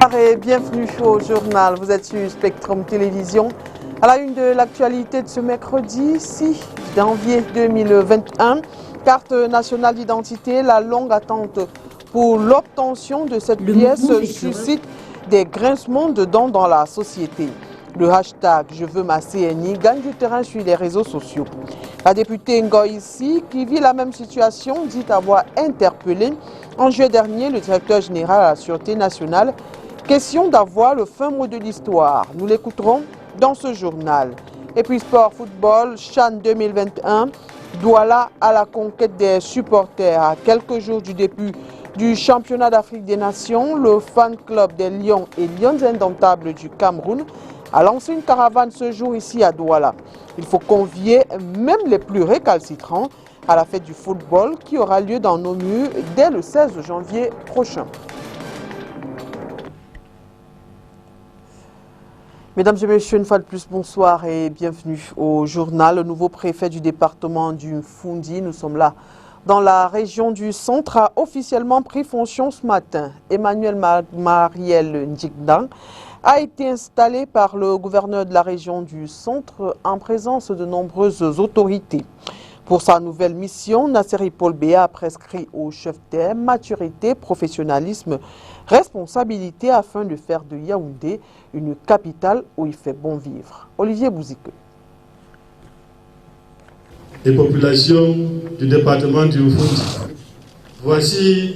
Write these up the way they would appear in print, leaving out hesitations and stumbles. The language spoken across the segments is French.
Bonsoir et bienvenue au journal. Vous êtes sur Spectrum Télévision. À la une de l'actualité de ce mercredi 6 janvier 2021, carte nationale d'identité, la longue attente pour l'obtention de cette pièce suscite des grincements de dents dans la société. Le hashtag « Je veux ma CNI » gagne du terrain sur les réseaux sociaux. La députée Ngoïsi, qui vit la même situation, dit avoir interpellé en juillet dernier le directeur général à la Sûreté nationale. Question d'avoir le fin mot de l'histoire. Nous l'écouterons dans ce journal. Et puis sport, football, CHAN 2021, Douala à la conquête des supporters. À quelques jours du début du championnat d'Afrique des Nations, le fan club des Lions et Lions indomptables du Cameroun a lancé une caravane ce jour ici à Douala. Il faut convier même les plus récalcitrants à la fête du football qui aura lieu dans nos murs dès le 16 janvier prochain. Mesdames et messieurs, une fois de plus, bonsoir et bienvenue au journal. Le nouveau préfet du département du Foundi, nous sommes là dans la région du centre, a officiellement pris fonction ce matin. Emmanuel Mariel Ndjigdan a été installé par le gouverneur de la région du centre en présence de nombreuses autorités. Pour sa nouvelle mission, Nasseri Paul Béa a prescrit au chef d'État maturité, professionnalisme, responsabilité afin de faire de Yaoundé une capitale où il fait bon vivre. Olivier Bouzike. Les populations du département du Foundi, voici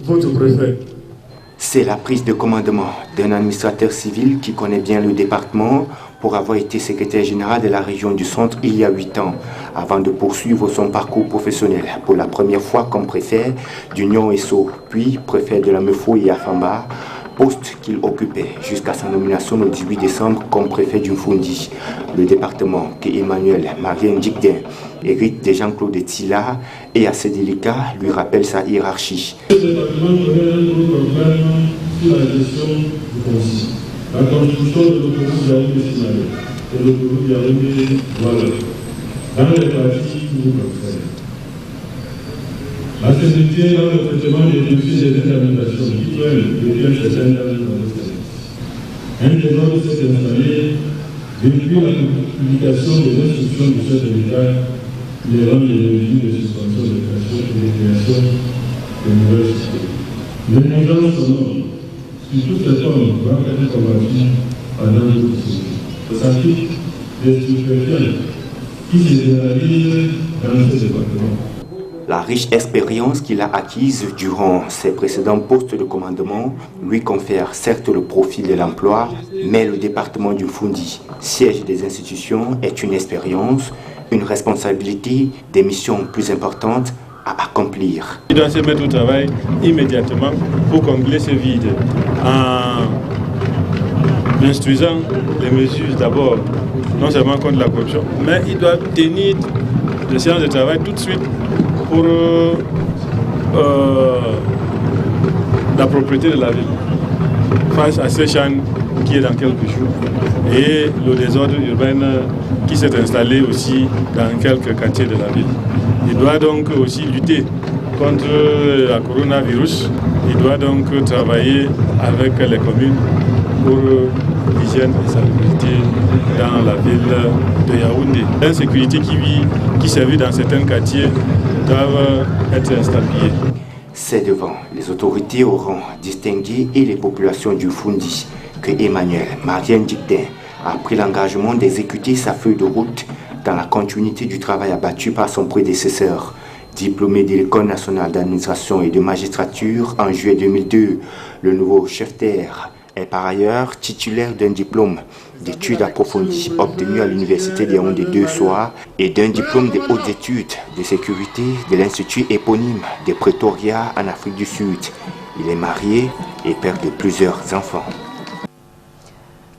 votre préfet. C'est la prise de commandement d'un administrateur civil qui connaît bien le département pour avoir été secrétaire général de la région du centre il y a 8 ans, avant de poursuivre son parcours professionnel pour la première fois comme préfet d'Union Esso, puis préfet de la Mefo et Afamba, poste qu'il occupait jusqu'à sa nomination le 18 décembre comme préfet du Foundi, le département que Emmanuel Mariel Ndjigdan hérite de Jean-Claude Tila et assez délicat lui rappelle sa hiérarchie. Ce département connaît un gros problème sur la gestion du foncier. La construction de l'autoroute Yaoundé-Simalé et l'autoroute Yaoundé-Douala dans les parties qui vous concernent. La sécurité dans le traitement des défis et des habitations qui prennent depuis un certain temps dans le service. Un désordre s'est installé depuis la publication des instructions du chef de l'État qui rend les mesures de suspension de création et de création de nouvelles sociétés. Les nuisances sonores sur toutes les formes doivent être combattues pendant toute société. Ça s'applique des stupéfiants qui se généralisent dans ce département. La riche expérience qu'il a acquise durant ses précédents postes de commandement lui confère certes le profil de l'emploi, mais le département du Foundi, siège des institutions, est une expérience, une responsabilité, des missions plus importantes à accomplir. Il doit se mettre au travail immédiatement pour combler ce vide en instruisant les mesures d'abord, non seulement contre la corruption, mais il doit tenir des séances de travail tout de suite pour la propriété de la ville face à ce champ qui est dans quelques jours et le désordre urbain qui s'est installé aussi dans quelques quartiers de la ville. Il doit donc aussi lutter contre le coronavirus. Il doit donc travailler avec les communes pour l'hygiène et salubrité dans la ville de Yaoundé. L'insécurité qui sévit dans certains quartiers doivent être installées. C'est devant les autorités au rang distingué et les populations du Foundi que Emmanuel Mariel Ndjigdan a pris l'engagement d'exécuter sa feuille de route dans la continuité du travail abattu par son prédécesseur. Diplômé de l'École nationale d'administration et de magistrature en juillet 2002, le nouveau chef d'État est par ailleurs titulaire d'un diplôme d'études approfondies obtenu à l'université de Yaoundé 2 SOA et d'un diplôme de hautes études de sécurité de l'Institut éponyme de Pretoria en Afrique du Sud. Il est marié et père de plusieurs enfants.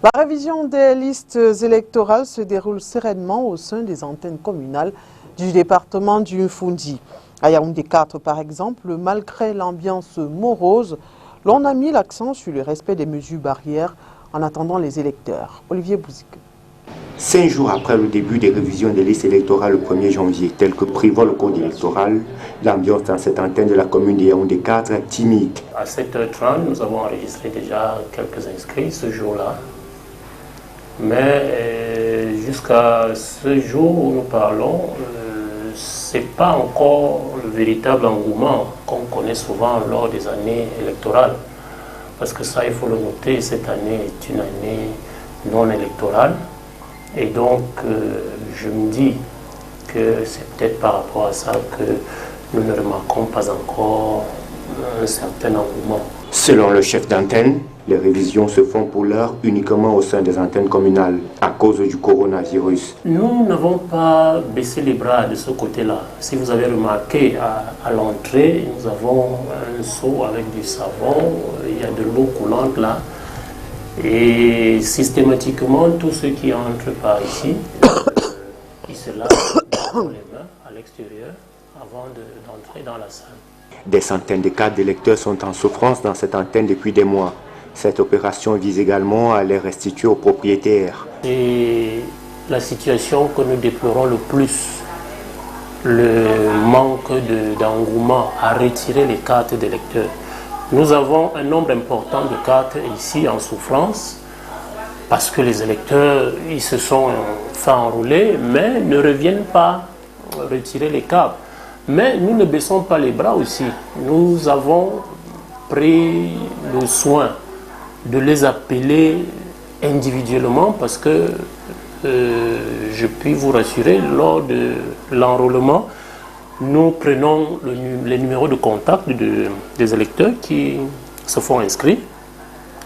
La révision des listes électorales se déroule sereinement au sein des antennes communales du département du Foundi. À Yaoundé 4, par exemple, malgré l'ambiance morose, l'on a mis l'accent sur le respect des mesures barrières en attendant les électeurs. Olivier Bouzike. 5 jours après le début des révisions des listes électorales le 1er janvier, tel que prévoit le code électoral, l'ambiance dans cette antenne de la commune de Yaoundé 4 est timide. À 7h30, nous avons enregistré déjà quelques inscrits ce jour-là. Mais jusqu'à ce jour où nous parlons, ce n'est pas encore le véritable engouement qu'on connaît souvent lors des années électorales. Parce que ça, il faut le noter, cette année est une année non électorale. Et donc, je me dis que c'est peut-être par rapport à ça que nous ne remarquons pas encore un certain engouement. Selon le chef d'antenne, les révisions se font pour l'heure uniquement au sein des antennes communales à cause du coronavirus. Nous n'avons pas baissé les bras de ce côté-là. Si vous avez remarqué, à l'entrée, nous avons un seau avec du savon, il y a de l'eau coulante là. Et systématiquement, tous ceux qui entrent par ici, ils se lavent les mains à l'extérieur avant d'entrer dans la salle. Des centaines de cartes d'électeurs sont en souffrance dans cette antenne depuis des mois. Cette opération vise également à les restituer aux propriétaires. Et la situation que nous déplorons le plus, le manque d'engouement à retirer les cartes d'électeurs. Nous avons un nombre important de cartes ici en souffrance parce que les électeurs ils se sont fait enrouler mais ne reviennent pas retirer les cartes. Mais nous ne baissons pas les bras aussi. Nous avons pris le soin de les appeler individuellement parce que je puis vous rassurer, lors de l'enrôlement, nous prenons les numéros de contact des électeurs qui se font inscrits.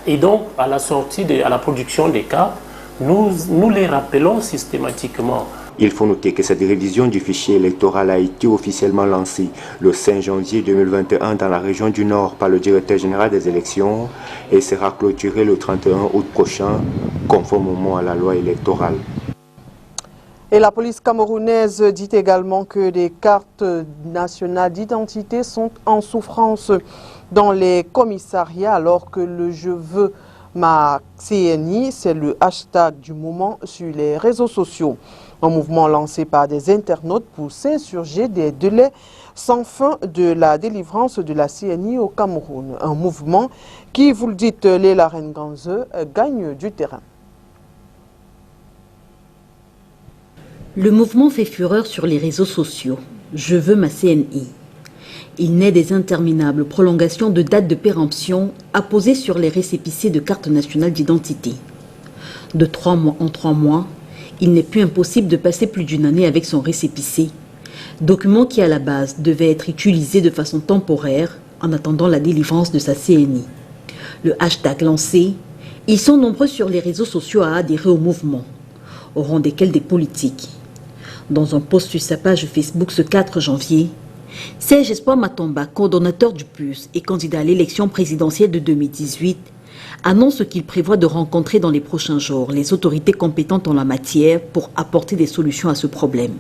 Et donc, à la sortie, à la production des cartes, nous les rappelons systématiquement. Il faut noter que cette révision du fichier électoral a été officiellement lancée le 5 janvier 2021 dans la région du Nord par le directeur général des élections et sera clôturée le 31 août prochain, conformément à la loi électorale. Et la police camerounaise dit également que des cartes nationales d'identité sont en souffrance dans les commissariats alors que le « Je veux ma CNI », c'est le hashtag du moment sur les réseaux sociaux. Un mouvement lancé par des internautes pour s'insurger des délais sans fin de la délivrance de la CNI au Cameroun. Un mouvement qui, vous le dites, Léla Renganze, gagne du terrain. Le mouvement fait fureur sur les réseaux sociaux. Je veux ma CNI. Il naît des interminables prolongations de dates de péremption apposées sur les récépissés de cartes nationales d'identité. De 3 mois en 3 mois, il n'est plus impossible de passer plus d'une année avec son récépissé, document qui à la base devait être utilisé de façon temporaire en attendant la délivrance de sa CNI. Le hashtag lancé, ils sont nombreux sur les réseaux sociaux à adhérer au mouvement, au rang desquels des politiques. Dans un post sur sa page Facebook ce 4 janvier, Serge Espoir Matomba, coordonnateur du PUS et candidat à l'élection présidentielle de 2018, annonce qu'il prévoit de rencontrer dans les prochains jours les autorités compétentes en la matière pour apporter des solutions à ce problème.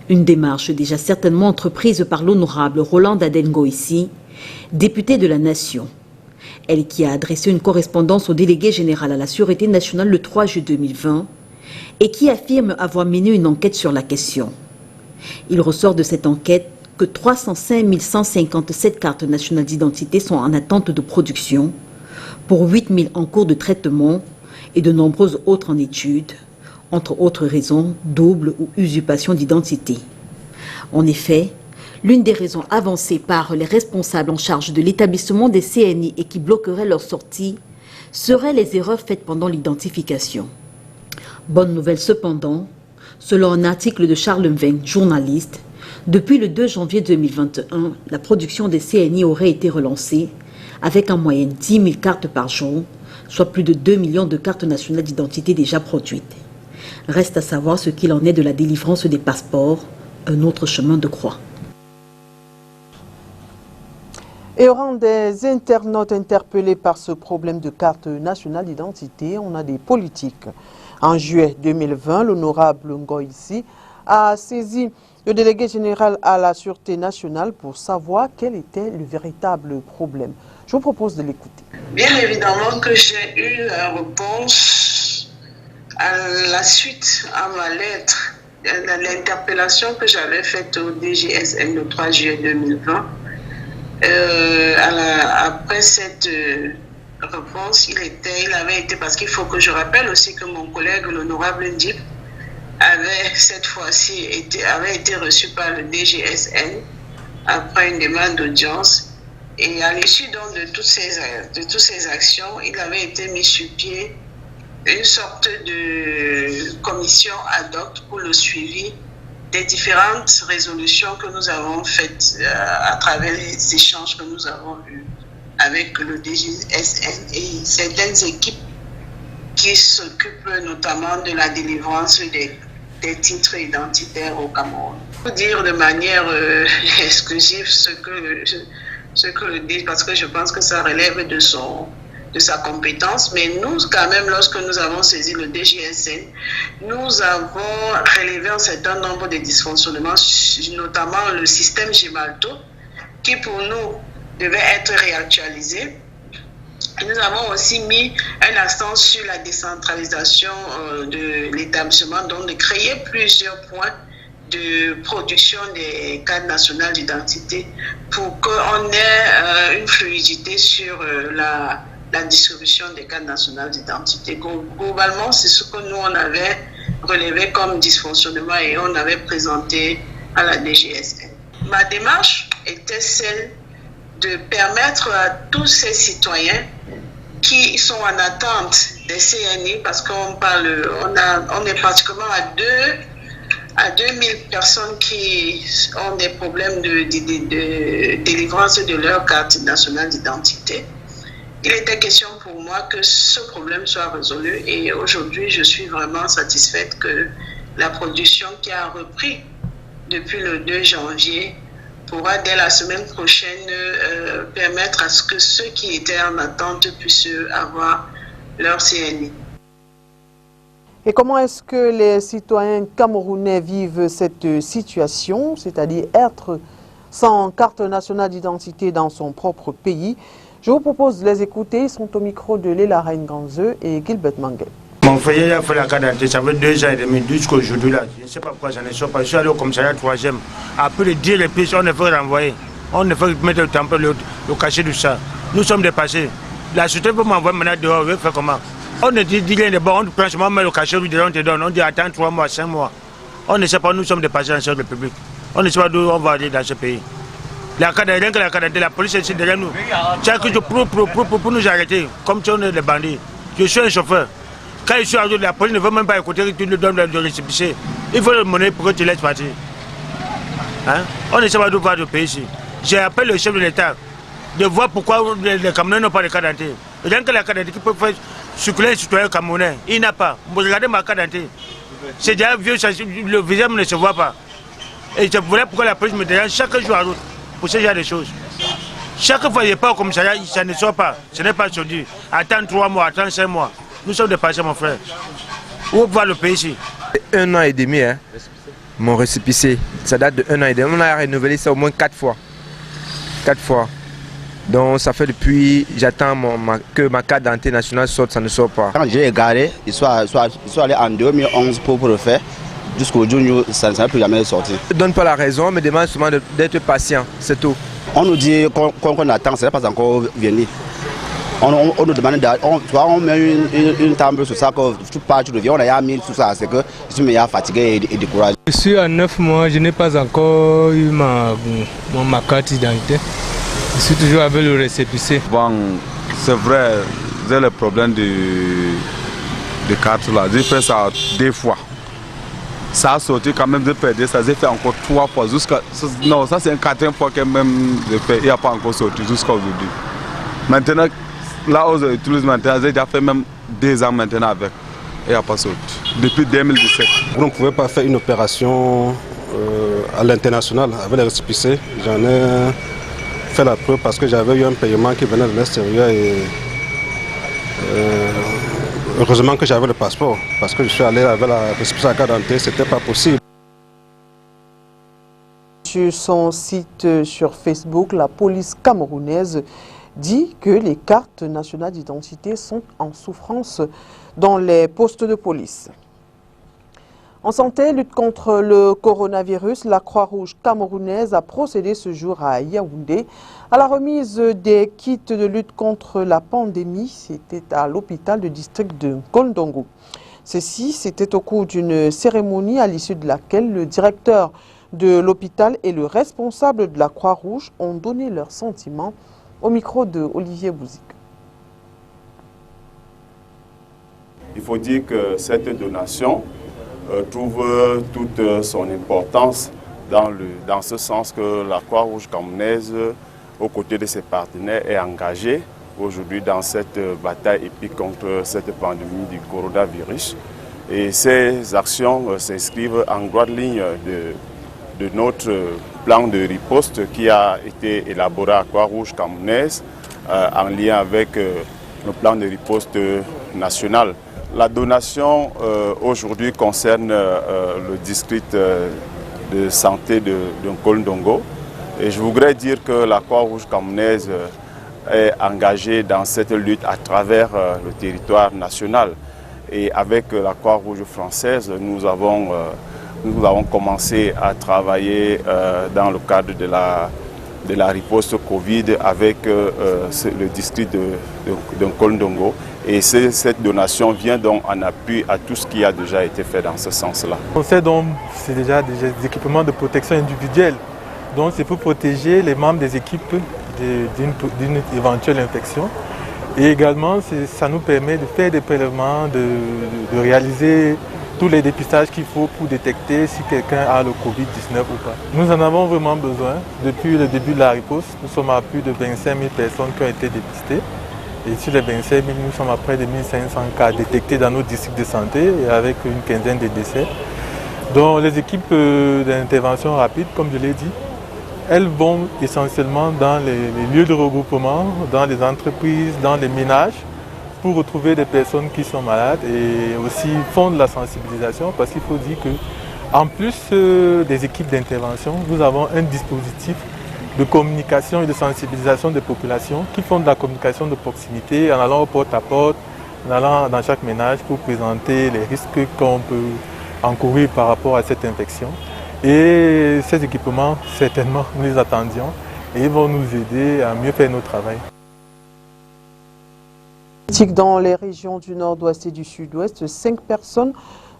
Une démarche déjà certainement entreprise par l'honorable Rolande Adengoïsi, députée de la Nation. Elle qui a adressé une correspondance au délégué général à la Sûreté nationale le 3 juillet 2020 et qui affirme avoir mené une enquête sur la question. Il ressort de cette enquête que 305 157 cartes nationales d'identité sont en attente de production, pour 8 000 en cours de traitement et de nombreuses autres en études, entre autres raisons, double ou usurpation d'identité. En effet, l'une des raisons avancées par les responsables en charge de l'établissement des CNI et qui bloqueraient leur sortie seraient les erreurs faites pendant l'identification. Bonne nouvelle cependant, selon un article de Charles Mveng, journaliste, depuis le 2 janvier 2021, la production des CNI aurait été relancée avec en moyenne 10 000 cartes par jour, soit plus de 2 millions de cartes nationales d'identité déjà produites. Reste à savoir ce qu'il en est de la délivrance des passeports, un autre chemin de croix. Et au rang des internautes interpellés par ce problème de carte nationale d'identité, on a des politiques. En juillet 2020, l'honorable Ngoïsi a saisi le délégué général à la Sûreté nationale pour savoir quel était le véritable problème. Je vous propose de l'écouter. Bien évidemment que j'ai eu la réponse à la suite à ma lettre, l'interpellation que j'avais faite au DGSN le 3 juillet 2020, après cette réponse, il avait été, parce qu'il faut que je rappelle aussi que mon collègue, l'honorable Ndip, avait cette fois-ci avait été reçu par le DGSN après une demande d'audience. Et à l'issue donc de toutes ces actions, il avait été mis sur pied une sorte de commission ad hoc pour le suivi des différentes résolutions que nous avons faites à travers les échanges que nous avons eus avec le DGSN et certaines équipes qui s'occupent notamment de la délivrance des titres identitaires au Cameroun. Pour dire de manière exclusive ce que le DGSN, parce que je pense que ça relève de sa compétence, mais nous, quand même, lorsque nous avons saisi le DGSN, nous avons relevé un certain nombre de dysfonctionnements, notamment le système Gemalto, qui pour nous devait être réactualisé. Et nous avons aussi mis un accent sur la décentralisation de l'établissement, donc de créer plusieurs points de production des cartes nationales d'identité pour qu'on ait une fluidité sur la distribution des cartes nationales d'identité. Globalement, c'est ce que nous, on avait relevé comme dysfonctionnement et on avait présenté à la DGSN. Ma démarche était celle de permettre à tous ces citoyens qui sont en attente des CNI, parce qu'on est pratiquement à 2000 personnes qui ont des problèmes de délivrance de leur carte nationale d'identité. Il était question pour moi que ce problème soit résolu et aujourd'hui je suis vraiment satisfaite que la production qui a repris depuis le 2 janvier pourra dès la semaine prochaine permettre à ce que ceux qui étaient en attente puissent avoir leur CNI. Et comment est-ce que les citoyens camerounais vivent cette situation, c'est-à-dire être sans carte nationale d'identité dans son propre pays? Je vous propose de les écouter. Ils sont au micro de Léla Reine-Ganzeux et Gilbert Manguel. Mon frère a fait la carte d'identité, ça fait 2 ans et demi, jusqu'à aujourd'hui là. Je ne sais pas pourquoi j'en ai sorti pas. Je suis allé au commissariat 3e. Après 10 reprises, on ne fait renvoyer. On ne fait mettre le cachet du ça. Nous sommes dépassés. La société peut m'envoyer maintenant dehors, on fait comment? On ne dit rien de bon, on franchement met le cachet, on te donne. On dit attends 3 mois, 5 mois. On ne sait pas, nous sommes dépassés dans cette république. On ne sait pas d'où on va aller dans ce pays. La carte d'identité, la police est ici derrière nous. Chaque jour pour nous arrêter, comme si on est des bandits. Je suis un chauffeur. Quand je suis arrivé, la police ne veut même pas écouter que tu lui donnes le récépissé. Il faut le monnaie pour que tu laisses partir. Hein? On ne sait pas d'où va le pays ici. J'ai appelé le chef de l'État de voir pourquoi les Camerounais n'ont pas de carte d'identité. Rien que la carte d'identité peut faire circuler un citoyen camerounais. Il n'a pas. Regardez ma carte d'identité. C'est déjà vieux, le visage ne se voit pas. Et je voulais pourquoi la police me dérange chaque jour à route pour ce genre de choses. Chaque fois qu'il n'y a pas au commissariat, ça ne sort pas. Ce n'est pas aujourd'hui. Attends 3 mois, attends 5 mois. Nous sommes dépassés, mon frère. Où va le pays ici? 1 an et demi, hein, mon récépissé. Ça date de 1 an et demi. On a renouvelé ça au moins 4 fois. 4 fois. Donc ça fait depuis, j'attends que ma carte d'identité nationale sorte, ça ne sort pas. Quand j'ai regardé, ils sont allés en 2011 pour le faire. Jusqu'au jour, ça ne peut jamais sortir. Je ne donne pas la raison, mais demande souvent d'être patient, c'est tout. On nous dit qu'on attend, ça n'est pas encore venu. On nous demande, on met une table sur ça, que tu pars, tu reviens, on a mis tout ça, c'est que je suis fatigué et découragé. Je suis à 9 mois, je n'ai pas encore eu ma carte d'identité. Je suis toujours avec le récépissé. Bon, c'est vrai, j'ai le problème de carte là. J'ai fait ça 2 fois. Ça a sorti quand même, j'ai perdu ça, j'ai fait encore 3 fois. Non, ça c'est une 4e fois que même j'ai fait, il n'y a pas encore sorti jusqu'à aujourd'hui. Maintenant, là où j'utilise maintenant, j'ai déjà fait même 2 ans maintenant avec. Il n'y a pas sorti. Depuis 2017. On ne pouvait pas faire une opération à l'international avec les récépissés. J'en ai fait la preuve parce que j'avais eu un paiement qui venait de l'extérieur et heureusement que j'avais le passeport parce que je suis allé avec la récépissé à la carte d'identité, ce n'était pas possible. Sur son site sur Facebook, la police camerounaise dit que les cartes nationales d'identité sont en souffrance dans les postes de police. En santé, lutte contre le coronavirus, la Croix-Rouge camerounaise a procédé ce jour à Yaoundé à la remise des kits de lutte contre la pandémie. C'était à l'hôpital du district de Ngondongo. Ceci, c'était au cours d'une cérémonie à l'issue de laquelle le directeur de l'hôpital et le responsable de la Croix-Rouge ont donné leurs sentiments au micro de Olivier Bouzik. Il faut dire que cette donation trouve toute son importance dans ce sens que la Croix-Rouge camerounaise, aux côtés de ses partenaires, est engagée aujourd'hui dans cette bataille épique contre cette pandémie du coronavirus. Et ces actions s'inscrivent en droite ligne de notre plan de riposte qui a été élaboré à Croix-Rouge camerounaise en lien avec le plan de riposte national. La donation aujourd'hui concerne le district de santé de Ngondongo. Et je voudrais dire que la Croix-Rouge camerounaise est engagée dans cette lutte à travers le territoire national. Et avec la Croix-Rouge française, nous avons commencé à travailler dans le cadre de la riposte Covid avec le district de Ngondongo. Et cette donation vient donc en appui à tout ce qui a déjà été fait dans ce sens-là. On sait donc c'est déjà des équipements de protection individuelle. Donc c'est pour protéger les membres des équipes d'une éventuelle infection. Et également, ça nous permet de faire des prélèvements, de réaliser tous les dépistages qu'il faut pour détecter si quelqu'un a le Covid-19 ou pas. Nous en avons vraiment besoin. Depuis le début de la riposte, nous sommes à plus de 25 000 personnes qui ont été dépistées. Et sur les 25 000, nous sommes à près de 1500 cas détectés dans nos districts de santé et avec une quinzaine de décès. Donc les équipes d'intervention rapide, comme je l'ai dit, elles vont essentiellement dans les lieux de regroupement, dans les entreprises, dans les ménages, pour retrouver des personnes qui sont malades et aussi font de la sensibilisation parce qu'il faut dire qu'en plus des équipes d'intervention, nous avons un dispositif de communication et de sensibilisation des populations qui font de la communication de proximité en allant au porte-à-porte, en allant dans chaque ménage pour présenter les risques qu'on peut encourir par rapport à cette infection. Et ces équipements, certainement, nous les attendions et ils vont nous aider à mieux faire notre travail. Dans les régions du nord-ouest et du sud-ouest, 5 personnes,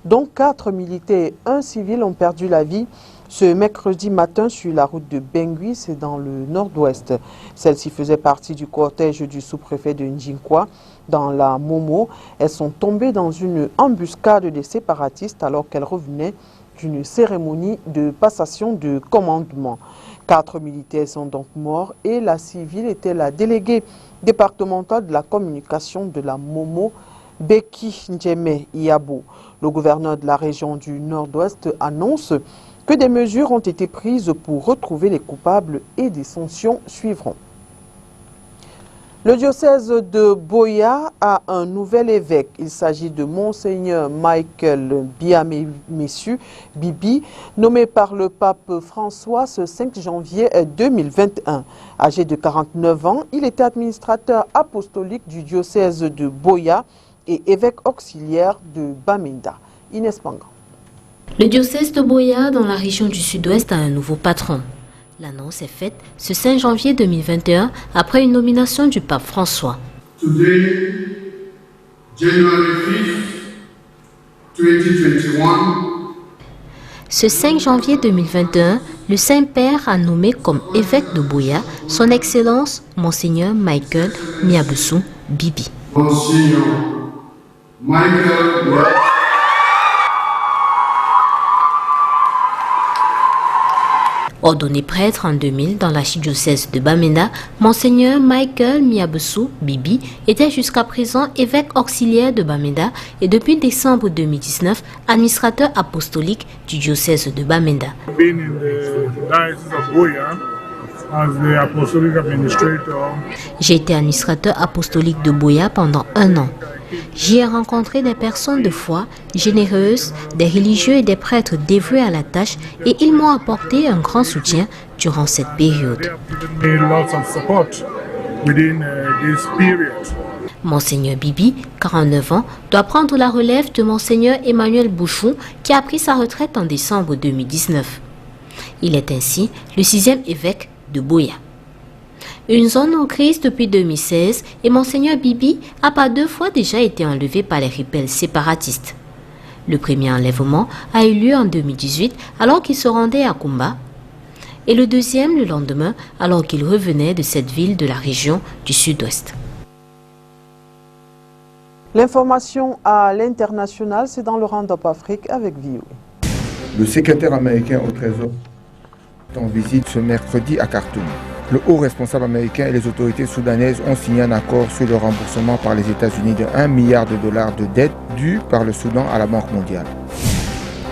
dont 4 militaires et 1 civil, ont perdu la vie ce mercredi matin sur la route de Bengui, c'est dans le nord-ouest. Celle-ci faisait partie du cortège du sous-préfet de Njinkwa dans la Momo. Elles sont tombées dans une embuscade des séparatistes alors qu'elles revenaient d'une cérémonie de passation de commandement. 4 militaires sont donc morts et la civile était la déléguée départementale de la communication de la Momo, Beki Ndjeme Iabo. Le gouverneur de la région du nord-ouest annonce que des mesures ont été prises pour retrouver les coupables et des sanctions suivront. Le diocèse de Boya a un nouvel évêque. Il s'agit de Monseigneur Michael Biamessu Bibi, nommé par le pape François ce 5 janvier 2021. Âgé de 49 ans, il était administrateur apostolique du diocèse de Boya et évêque auxiliaire de Bamenda. Inès Pangan. Le diocèse de Boya, dans la région du sud-ouest, a un nouveau patron. L'annonce est faite ce 5 janvier 2021 après une nomination du pape François. Today, January 5th, 2021, ce 5 janvier 2021, le Saint-Père a nommé comme évêque de Boya son Excellence Monseigneur Michael Miaboussou Bibi. Monseigneur Michael Ordonné prêtre en 2000 dans l'archidiocèse de Bamenda, Monseigneur Michael Miaboussou Bibi était jusqu'à présent évêque auxiliaire de Bamenda et depuis décembre 2019, administrateur apostolique du diocèse de Bamenda. J'ai été administrateur apostolique de Boya pendant 1 an. J'y ai rencontré des personnes de foi, généreuses, des religieux et des prêtres dévoués à la tâche et ils m'ont apporté un grand soutien durant cette période. within this period. Monseigneur Bibi, 49 ans, doit prendre la relève de Monseigneur Emmanuel Bouchon qui a pris sa retraite en décembre 2019. Il est ainsi le 6e évêque de Buea. Une zone en crise depuis 2016 et Monseigneur Bibi a par 2 fois déjà été enlevé par les rebelles séparatistes. Le premier enlèvement a eu lieu en 2018 alors qu'il se rendait à Kumba et le deuxième le lendemain alors qu'il revenait de cette ville de la région du sud-ouest. L'information à l'international, c'est dans le Round-up Afrique avec VOA. Le secrétaire américain au Trésor est en visite ce mercredi à Khartoum. Le haut responsable américain et les autorités soudanaises ont signé un accord sur le remboursement par les États-Unis de $1 milliard de dettes dues par le Soudan à la Banque mondiale.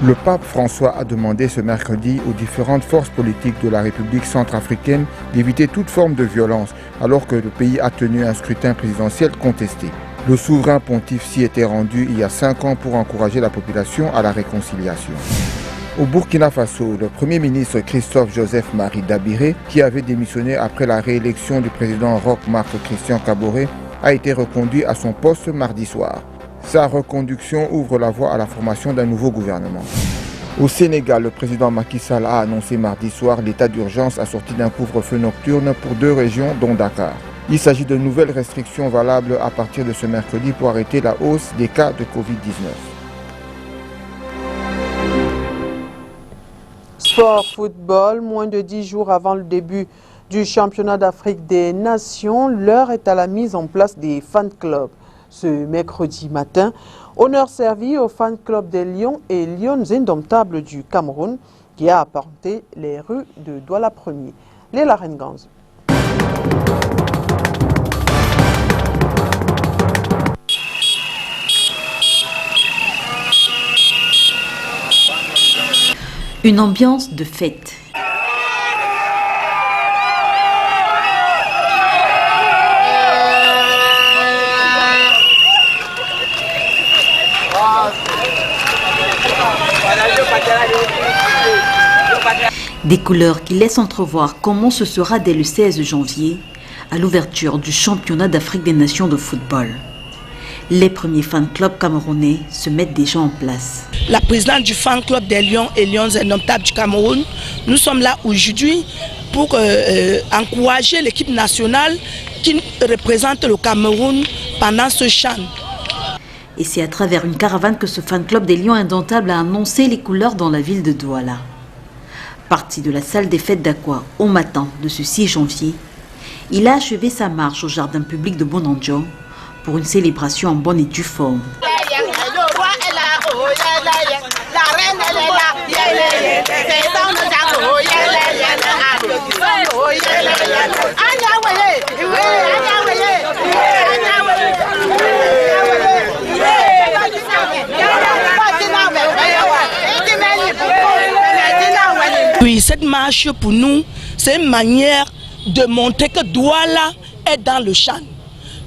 Le pape François a demandé ce mercredi aux différentes forces politiques de la République centrafricaine d'éviter toute forme de violence alors que le pays a tenu un scrutin présidentiel contesté. Le souverain pontife s'y était rendu il y a 5 ans pour encourager la population à la réconciliation. Au Burkina Faso, le Premier ministre Christophe Joseph Marie Dabiré, qui avait démissionné après la réélection du président Roch-Marc Christian Kaboré, a été reconduit à son poste mardi soir. Sa reconduction ouvre la voie à la formation d'un nouveau gouvernement. Au Sénégal, le président Macky Sall a annoncé mardi soir l'état d'urgence assorti d'un couvre-feu nocturne pour 2 régions, dont Dakar. Il s'agit de nouvelles restrictions valables à partir de ce mercredi pour arrêter la hausse des cas de Covid-19. Sport football, moins de 10 jours avant le début du championnat d'Afrique des Nations, l'heure est à la mise en place des fan clubs. Ce mercredi matin, honneur servi aux fan clubs des Lions et Lions indomptables du Cameroun qui a apporté les rues de Douala 1er. Léla Renganz. Une ambiance de fête. Des couleurs qui laissent entrevoir comment ce sera dès le 16 janvier, à l'ouverture du championnat d'Afrique des Nations de football. Les premiers fan clubs camerounais se mettent déjà en place. La présidente du fan club des Lions et Lions indomptables du Cameroun, nous sommes là aujourd'hui pour encourager l'équipe nationale qui représente le Cameroun pendant ce CHAN. Et c'est à travers une caravane que ce fan club des Lions indomptables a annoncé les couleurs dans la ville de Douala. Parti de la salle des fêtes d'Aqua au matin de ce 6 janvier, il a achevé sa marche au jardin public de Bonanjo pour une célébration en bonne et due forme. Oui, cette marche pour nous, c'est une manière de montrer que Douala est dans le CHAN.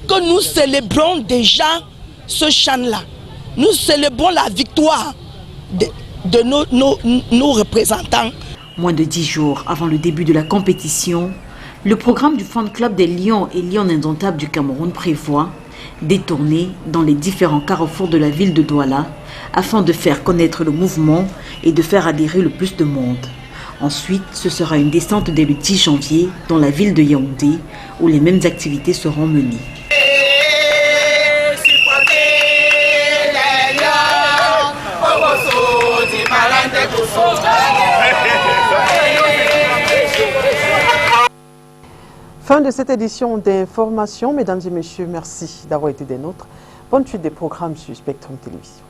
Que nous célébrons déjà ce CHAN-là. Nous célébrons la victoire de nos représentants. Moins de 10 jours avant le début de la compétition, le programme du fan club des Lions et Lions indomptables du Cameroun prévoit des tournées dans les différents carrefours de la ville de Douala afin de faire connaître le mouvement et de faire adhérer le plus de monde. Ensuite, ce sera une descente dès le 10 janvier dans la ville de Yaoundé où les mêmes activités seront menées. Fin de cette édition d'information. Mesdames et messieurs, merci d'avoir été des nôtres. Bonne suite des programmes sur Spectrum Télévision.